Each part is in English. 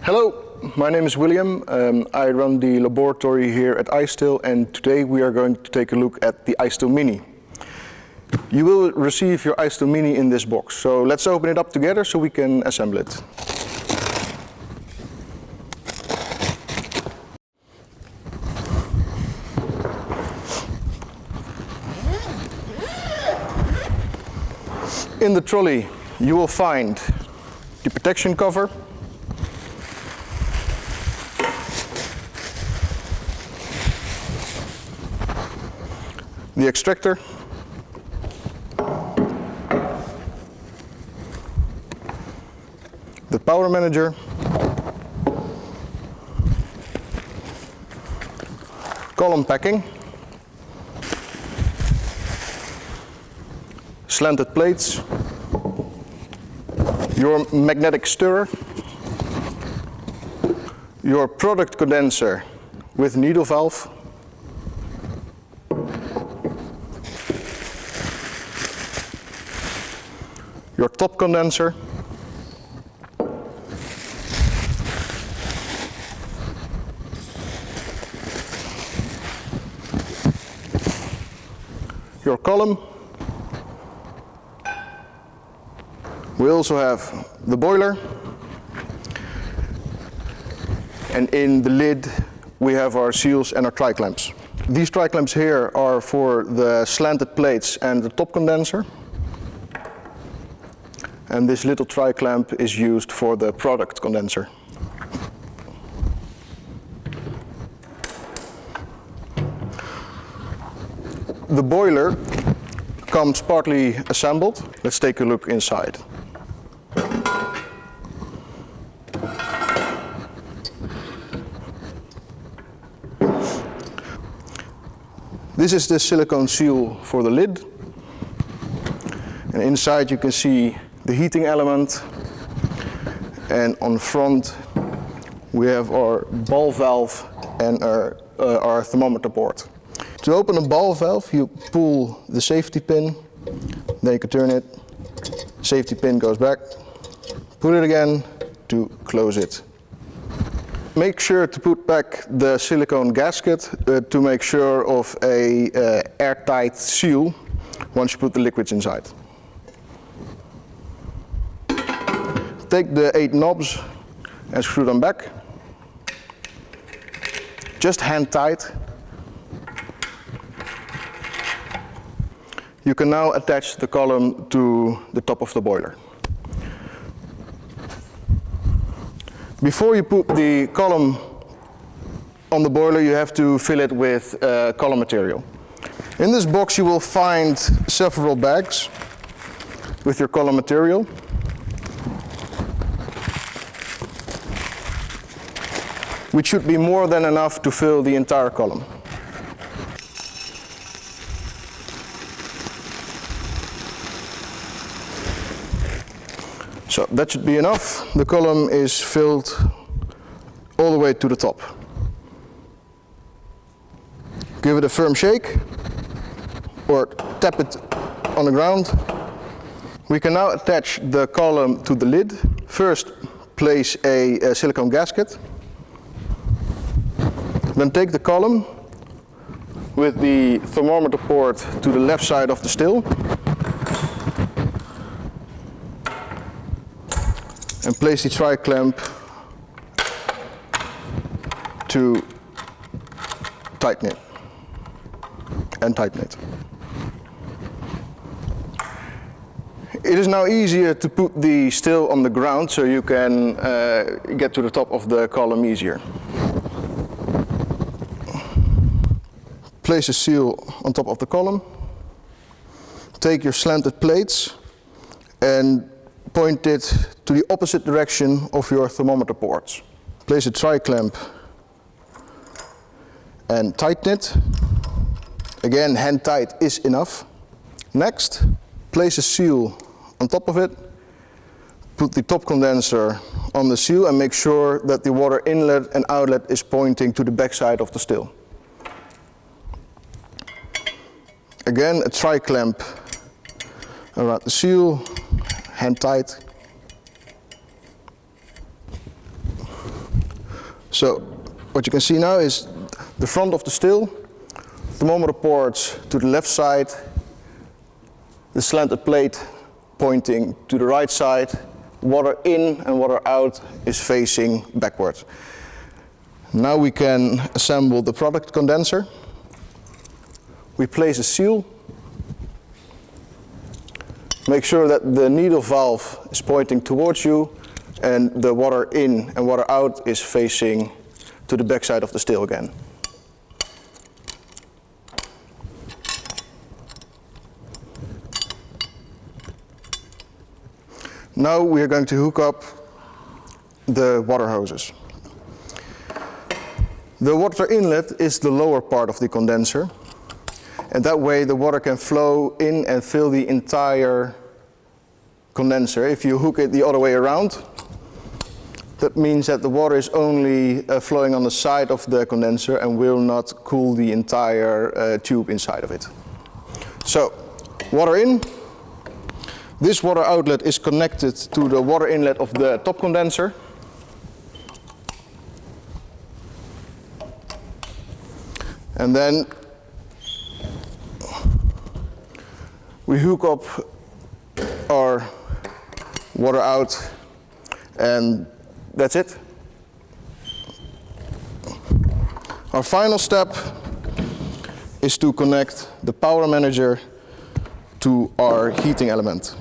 Hello, my name is William. I run the laboratory here at iStill, and today we are going to take a look at the iStill Mini. You will receive your iStill Mini in this box, so let's open it up together so we can assemble it. In the trolley you will find the protection cover, the extractor, the power manager, column packing, slanted plates, your magnetic stirrer, your product condenser with needle valve, your top condenser, your column. We also have the boiler, and in the lid we have our seals and our tri-clamps. These tri-clamps here are for the slanted plates and the top condenser, and this little tri-clamp is used for the product condenser. The boiler comes partly assembled. Let's take a look inside. This is the silicone seal for the lid, and inside you can see the heating element, and on front we have our ball valve and our thermometer board. To open a ball valve you pull the safety pin, then you can turn it, safety pin goes back, put it again to close it. Make sure to put back the silicone gasket to make sure of a airtight seal once you put the liquids inside. Take the 8 knobs and screw them back, just hand tight. You can now attach the column to the top of the boiler. Before you put the column on the boiler, you have to fill it with column material. In this box you will find several bags with your column material. Which should be more than enough to fill the entire column. So that should be enough. The column is filled all the way to the top. Give it a firm shake or tap it on the ground. We can now attach the column to the lid. First place a silicone gasket. Then take the column with the thermometer port to the left side of the still and place the tri-clamp to tighten it and tighten it. It is now easier to put the still on the ground so you can get to the top of the column easier. Place a seal on top of the column. Take your slanted plates and point it to the opposite direction of your thermometer ports. Place a tri-clamp and tighten it. Again, hand tight is enough. Next, place a seal on top of it. Put the top condenser on the seal and make sure that the water inlet and outlet is pointing to the back side of the still. Again, a tri-clamp around the seal, hand tight. So what you can see now is the front of the still, thermometer ports to the left side, the slanted plate pointing to the right side, water in and water out is facing backwards. Now we can assemble the product condenser. We place a seal. Make sure that the needle valve is pointing towards you and the water in and water out is facing to the back side of the still again. Now we are going to hook up the water hoses. The water inlet is the lower part of the condenser, and that way the water can flow in and fill the entire condenser. If you hook it the other way around, that means that the water is only flowing on the side of the condenser and will not cool the entire tube inside of it. So, water in. This water outlet is connected to the water inlet of the top condenser. And then we hook up our water out, and that's it. Our final step is to connect the power manager to our heating element.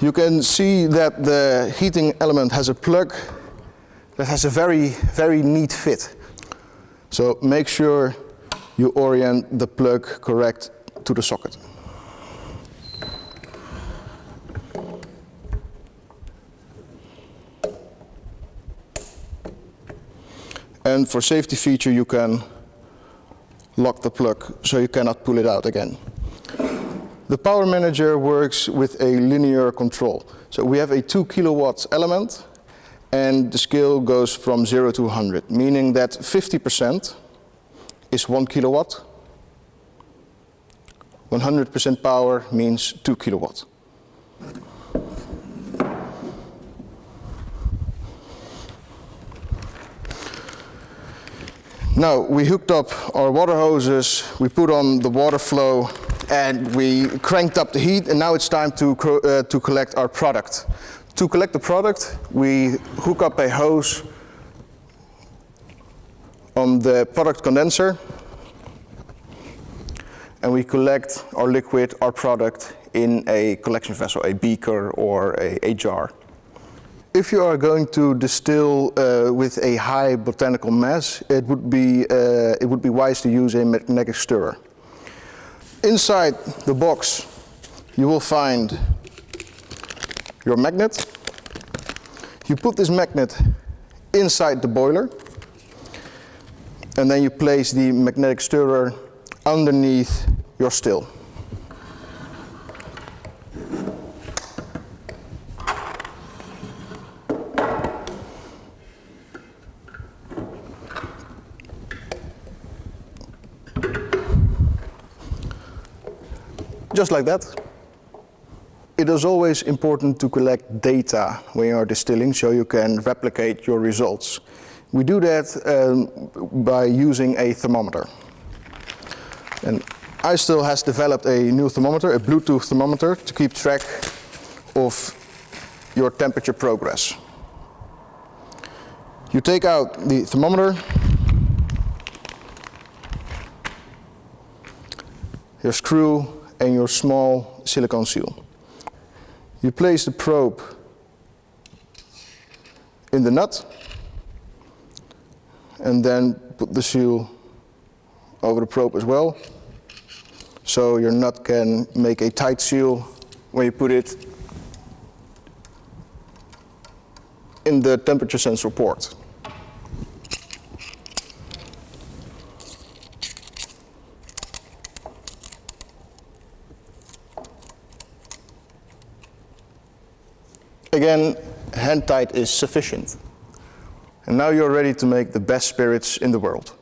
You can see that the heating element has a plug that has a very, very neat fit. So make sure you orient the plug correct to the socket. And for safety feature, you can lock the plug so you cannot pull it out again. The power manager works with a linear control. So we have a 2 kilowatt element, and the scale goes from 0 to 100, meaning that 50% is 1 kilowatt, 100% power means 2 kilowatts. Now we hooked up our water hoses, we put on the water flow, and we cranked up the heat, and now it's time to collect our product. To collect the product, we hook up a hose on the product condenser, and we collect our liquid, our product, in a collection vessel, a beaker or a jar. If you are going to distill with a high botanical mass, it would be wise to use a magnetic stirrer. Inside the box, you will find your magnet. You put this magnet inside the boiler, and then you place the magnetic stirrer underneath your still. Just like that. It is always important to collect data when you are distilling so you can replicate your results. We do that by using a thermometer. And iStill has developed a new thermometer, a Bluetooth thermometer, to keep track of your temperature progress. You take out the thermometer, your screw, and your small silicone seal. You place the probe in the nut, and then put the seal over the probe as well, so your nut can make a tight seal when you put it in the temperature sensor port. Again, hand tight is sufficient. And now you're ready to make the best spirits in the world.